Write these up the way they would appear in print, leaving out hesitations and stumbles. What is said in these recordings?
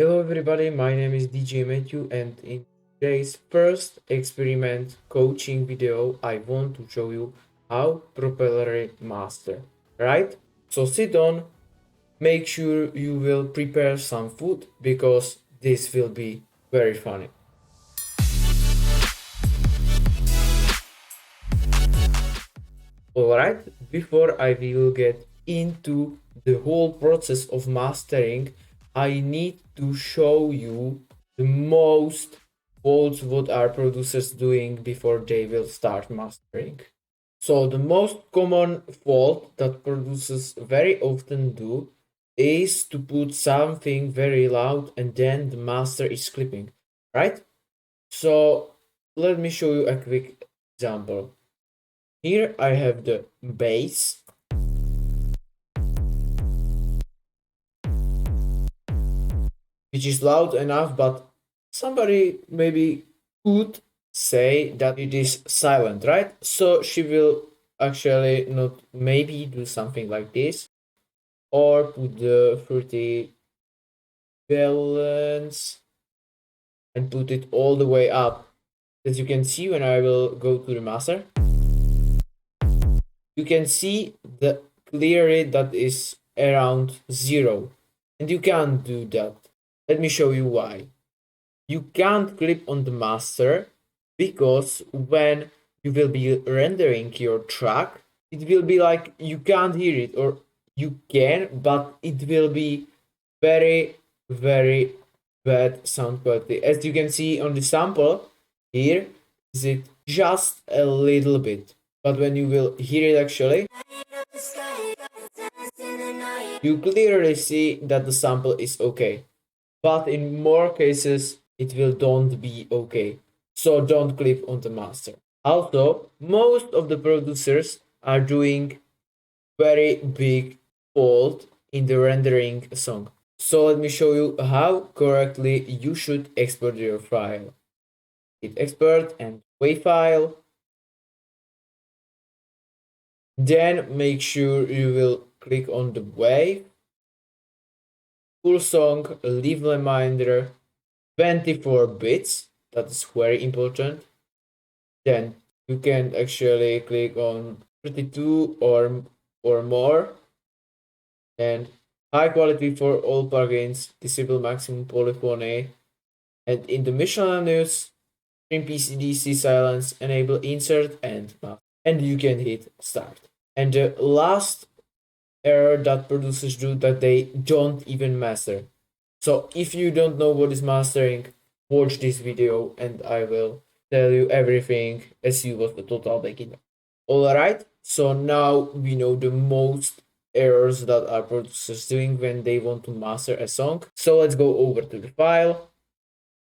Hello everybody, my name is DJ Mathew and in today's first experiment coaching video I want to show you how properly master, right? So sit on, make sure you will prepare some food because this will be very funny. Alright, before I will get into the whole process of mastering, I need to show you the most faults what are producers doing before they will start mastering. So the most common fault that producers very often do is to put something very loud and then the master is clipping, right? So let me show you a quick example. Here I have the bass, which is loud enough, but somebody maybe could say that it is silent, right? So she will actually not maybe do something like this or put the 30 balance and put it all the way up. As you can see when I will go to the master, you can see the clearly that is around 0 and you can't do that. Let me show you why. You can't clip on the master because when you will be rendering your track, it will be like you can't hear it, or you can, but it will be very, very bad sound quality. As you can see on the sample here, is it just a little bit, but when you will hear it actually, you clearly see that the sample is okay. But in more cases, it will don't be okay. So don't clip on the master. Also, most of the producers are doing very big fault in the rendering a song. So let me show you how correctly you should export your file. Hit export and WAV file. Then make sure you will click on the WAV. Full song, leave reminder, 24 bits. That is very important. Then you can actually click on 32 or more, and high quality for all plugins, disable maximum polyphony, and in the miscellaneous trim PCDC silence, enable insert and map, and you can hit start. And the last error that producers do, that they don't even master. So if you don't know what is mastering, watch this video and I will tell you everything as you was a total beginner. Alright, so now we know the most errors that are producers doing when they want to master a song. So let's go over to the file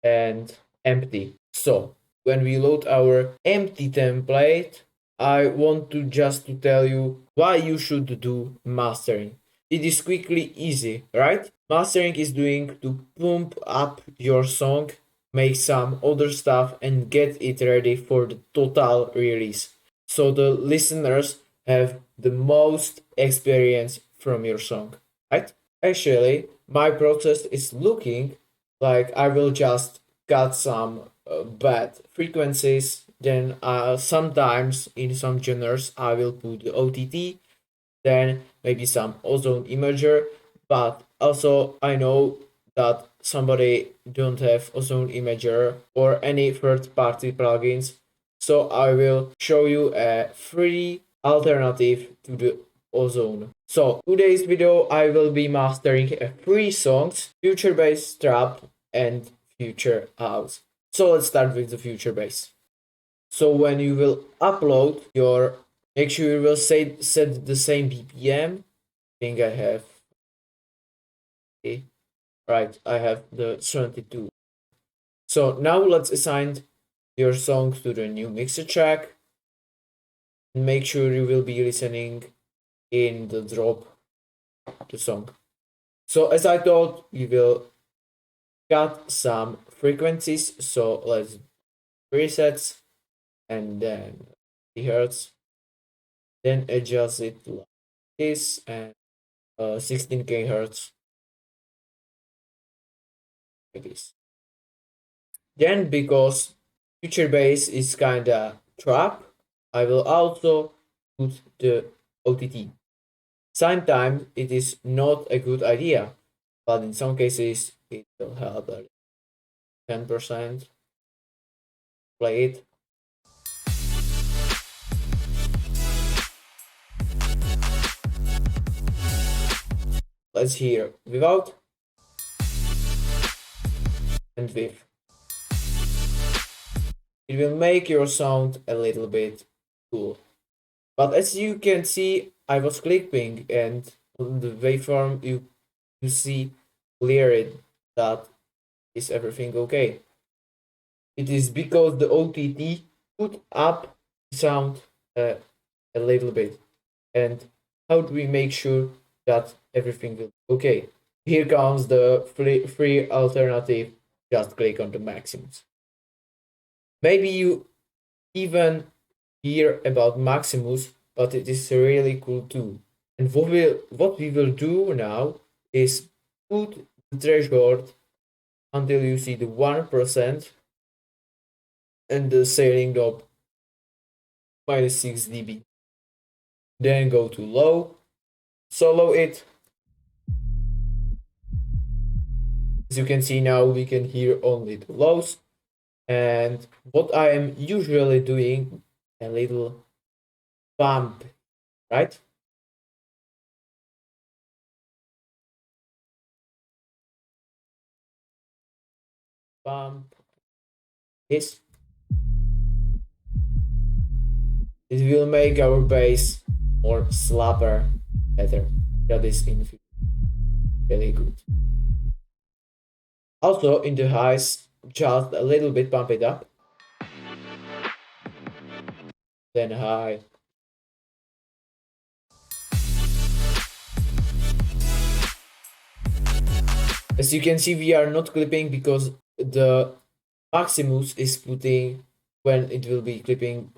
and empty. So when we load our empty template, I want to just to tell you why you should do mastering. It is quickly easy, right? Mastering is doing to pump up your song, make some other stuff and get it ready for the total release. So the listeners have the most experience from your song, right? Actually, my process is looking like I will just cut some bad frequencies. Then sometimes in some genres I will put the OTT, then maybe some ozone imager. But also I know that somebody don't have ozone imager or any third-party plugins, so I will show you a free alternative to the ozone. So today's video I will be mastering three songs: Future Bass, Trap and Future House. So let's start with the Future Bass. So when you will upload your, make sure you will set the same BPM. I think I have, okay, right, I have the 72. So now let's assign your songs to the new mixer track. Make sure you will be listening in the drop the song. So as I thought, we will cut some frequencies. So let's presets and then the hertz, then adjust it like this and 16k hertz. like this. Then, because future bass is kinda trap, I will also put the OTT. Sometimes it is not a good idea, but in some cases it will help 10%. Play it. Let's hear without and with. It will make your sound a little bit cool. But as you can see, I was clipping, and on the waveform you see clearly that is everything okay. It is because the OTT put up sound uh, a little bit. And how do we make sure that everything will be okay? Here comes the free alternative. Just click on the Maximus. Maybe you even hear about Maximus, but it is really cool too. And what we will do now is put the threshold until you see the 1% and the sailing knob minus 6 dB. Then go to low, solo it. As you can see now, we can hear only the lows. And what I am usually doing, a little bump, right? Bump this. It will make our bass more slapper, better. That is in really good. Also in the highs, just a little bit bump it up. Then high. As you can see, we are not clipping because the Maximus is putting, when it will be clipping,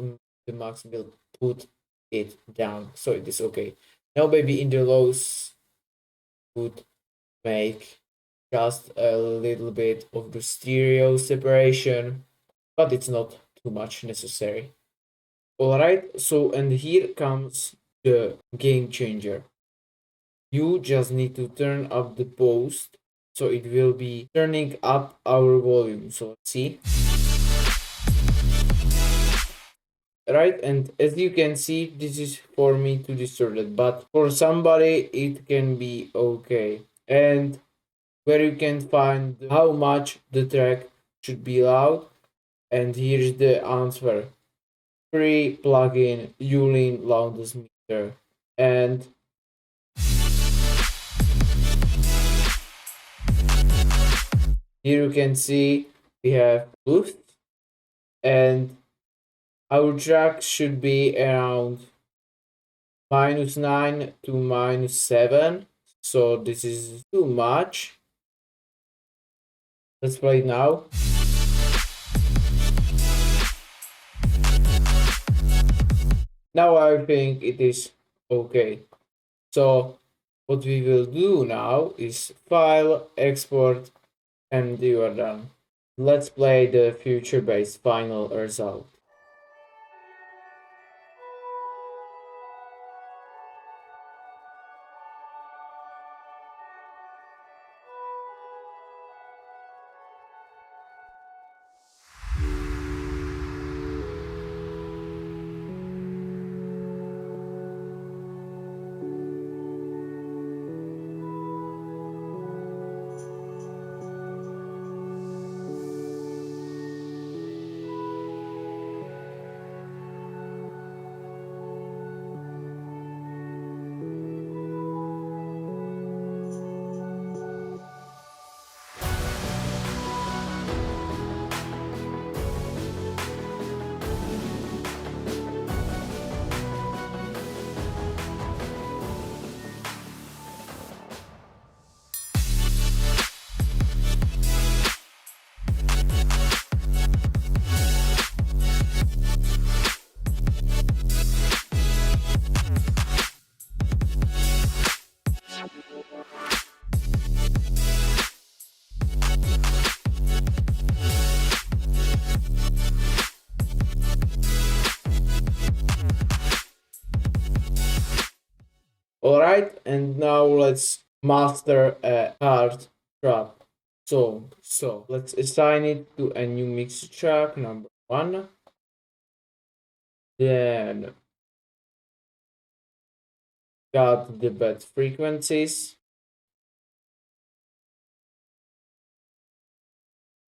the Max will put it down, so it is okay. Now maybe in the lows would make just a little bit of the stereo separation, but it's not too much necessary. Alright, so and here comes the game changer. You just need to turn up the post, so it will be turning up our volume. So let's see. Right, and as you can see, this is for me too distorted, but for somebody it can be okay. And where you can find how much the track should be loud, and here's the answer. Free plugin Yulin Loudness Meter. And here you can see we have boost, and our track should be around -9 to -7. So this is too much. Let's play it now. Now I think it is okay. So what we will do now is file, export, and you are done. Let's play the future bass final result. Alright, and now let's master a hard trap song. So let's assign it to a new mix track number 1. Then got the bad frequencies.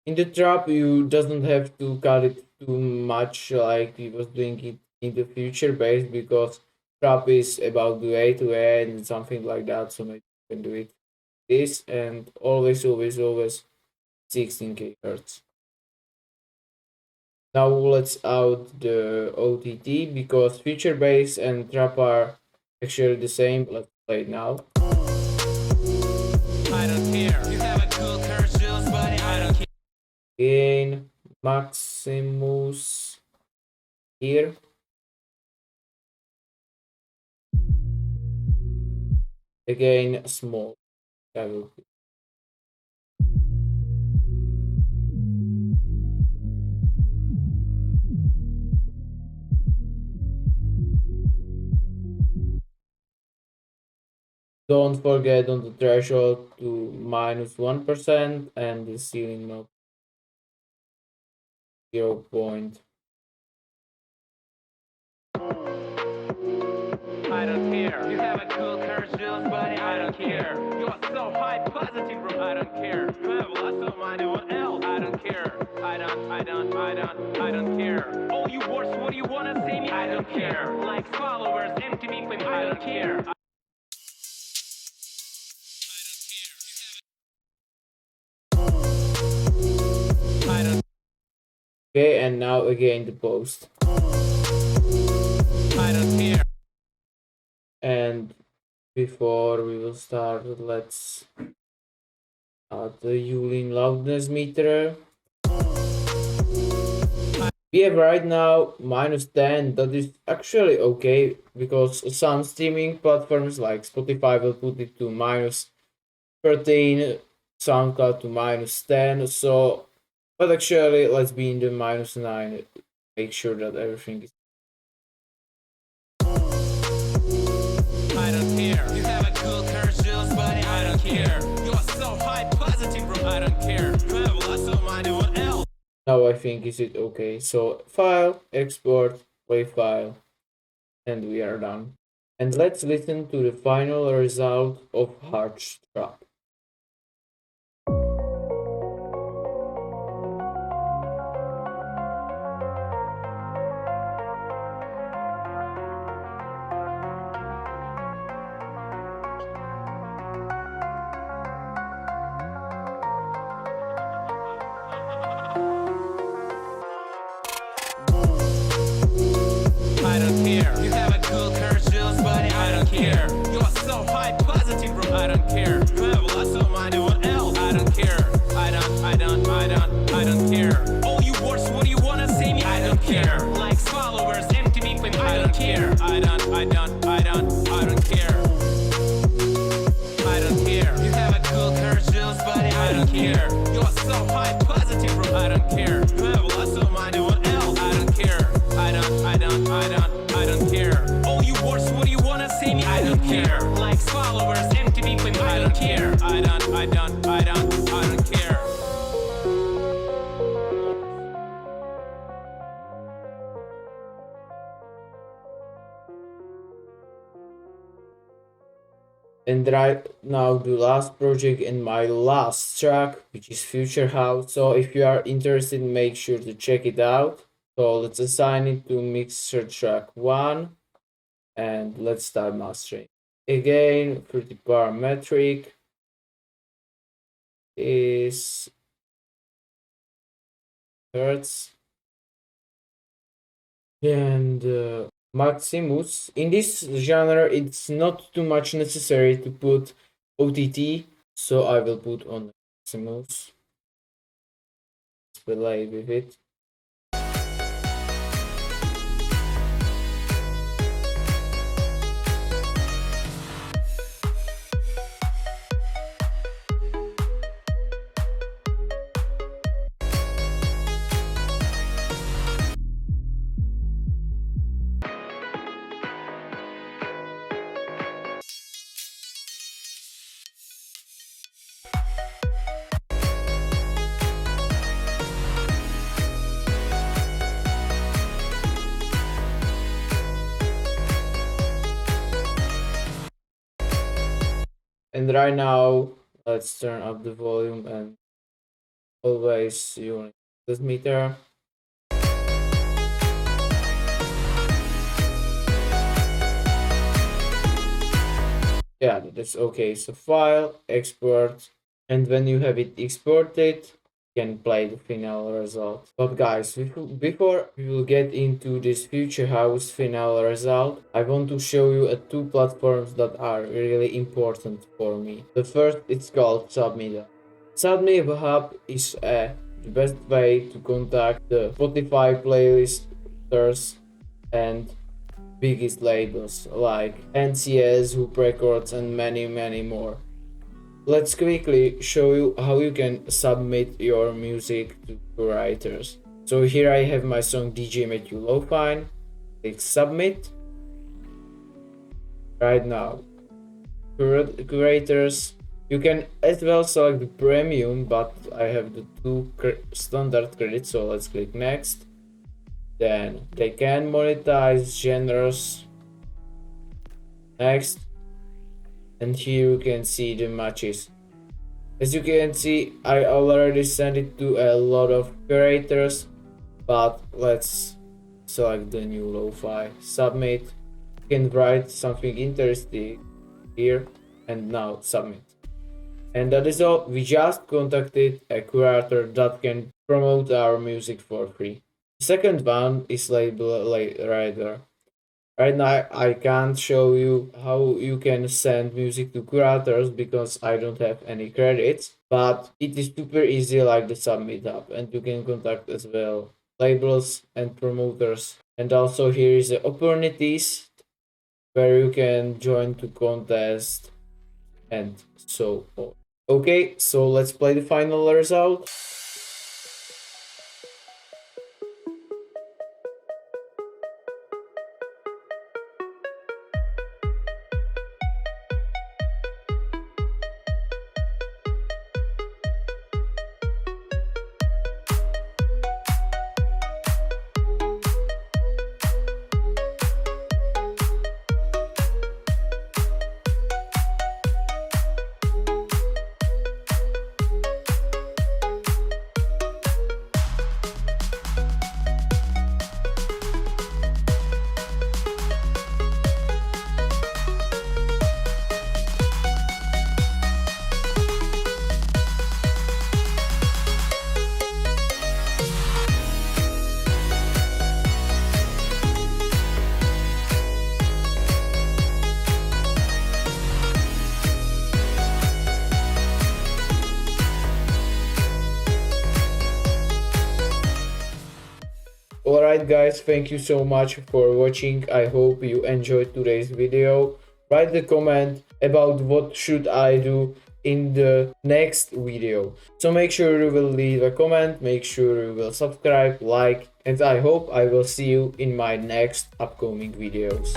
In the trap, you doesn't have to cut it too much like we was doing it in the future base, because trap is about the A to A and something like that. So maybe you can do it this, and always 16k hertz. Now let's out the OTT, because future bass and trap are actually the same. Let's play it now. I don't care. You have a cool curse, buddy. I don't care. Gain Maximus here. Again, small. That will be. Don't forget on the threshold to -1% and the ceiling knob 0. I don't care. You have a cool curse, buddy. I don't care. You are so high positive, bro. I don't care. You have lots of money. What else? I don't care. I don't care. Oh, you worse. What do you wanna say me? I don't care. Like followers, empty me claim. I don't care. Okay, and now again the post. I don't care. And before we will start, let's add the Yulin loudness meter. We have right now -10. That is actually okay, because some streaming platforms like Spotify will put it to -13, SoundCloud to -10. So, but actually, let's be in the -9. Make sure that everything is. I don't care. You have a cool curse, buddy. I don't care. You are so high positive, bro. I don't care. You have lots of money. What else? Now I think is it okay. So file, export, play file, and we are done. And let's listen to the final result of hard trap. I don't care. You have a cool curse, buddy. I don't care. You are so high positive, bro. I don't care. You have lots of money. What else? I don't care. I don't care. Oh, you worse. What do you wanna say me? I don't care. Like followers, empty me claim. I don't care. I don't care. I don't care. You have a cool curse, buddy. I don't care. You are so high positive, bro. I don't care. You have lots of money. What else? I don't care. I don't care. Oh, you worse. What do you wanna say me? I don't care. Like followers, empty me claim. I don't care. I don't care. And right now the last project in my last track, which is Future House. So if you are interested, make sure to check it out. So let's assign it to mixer track 1, and let's start mastering. Again, for the parametric is hertz, and Maximus. In this genre, it's not too much necessary to put OTT, so I will put on Maximus. Let's play with it. And right now, let's turn up the volume and always use this meter. Yeah, that's okay. So file, export, and when you have it exported, you can play the final result. But guys, before we will get into this future house final result, I want to show you two platforms that are really important for me. The first, it's called Submit. Submit Hub is the best way to contact the Spotify playlisters and biggest labels like NCS, Hoop Records, and many more. Let's quickly show you how you can submit your music to curators. So here I have my song DJ Mathew Lo-Fi. Click submit. Right now, curators. You can as well select the premium, but I have the two standard credits, so let's click next. Then they can monetize genres. Next, and here you can see the matches. As you can see, I already sent it to a lot of curators, but let's select the new lo-fi, submit. You can write something interesting here, and now submit. And that is all. We just contacted a curator that can promote our music for free. The second one is label writer. Right now, I can't show you how you can send music to curators because I don't have any credits, but it is super easy like the Submit app, and you can contact as well labels and promoters. And also here is the opportunities where you can join to contest and so on. Okay, so let's play the final result. Alright guys, thank you so much for watching. I hope you enjoyed today's video. Write a comment about what should I do in the next video. So make sure you will leave a comment, make sure you will subscribe, like, and I hope I will see you in my next upcoming videos.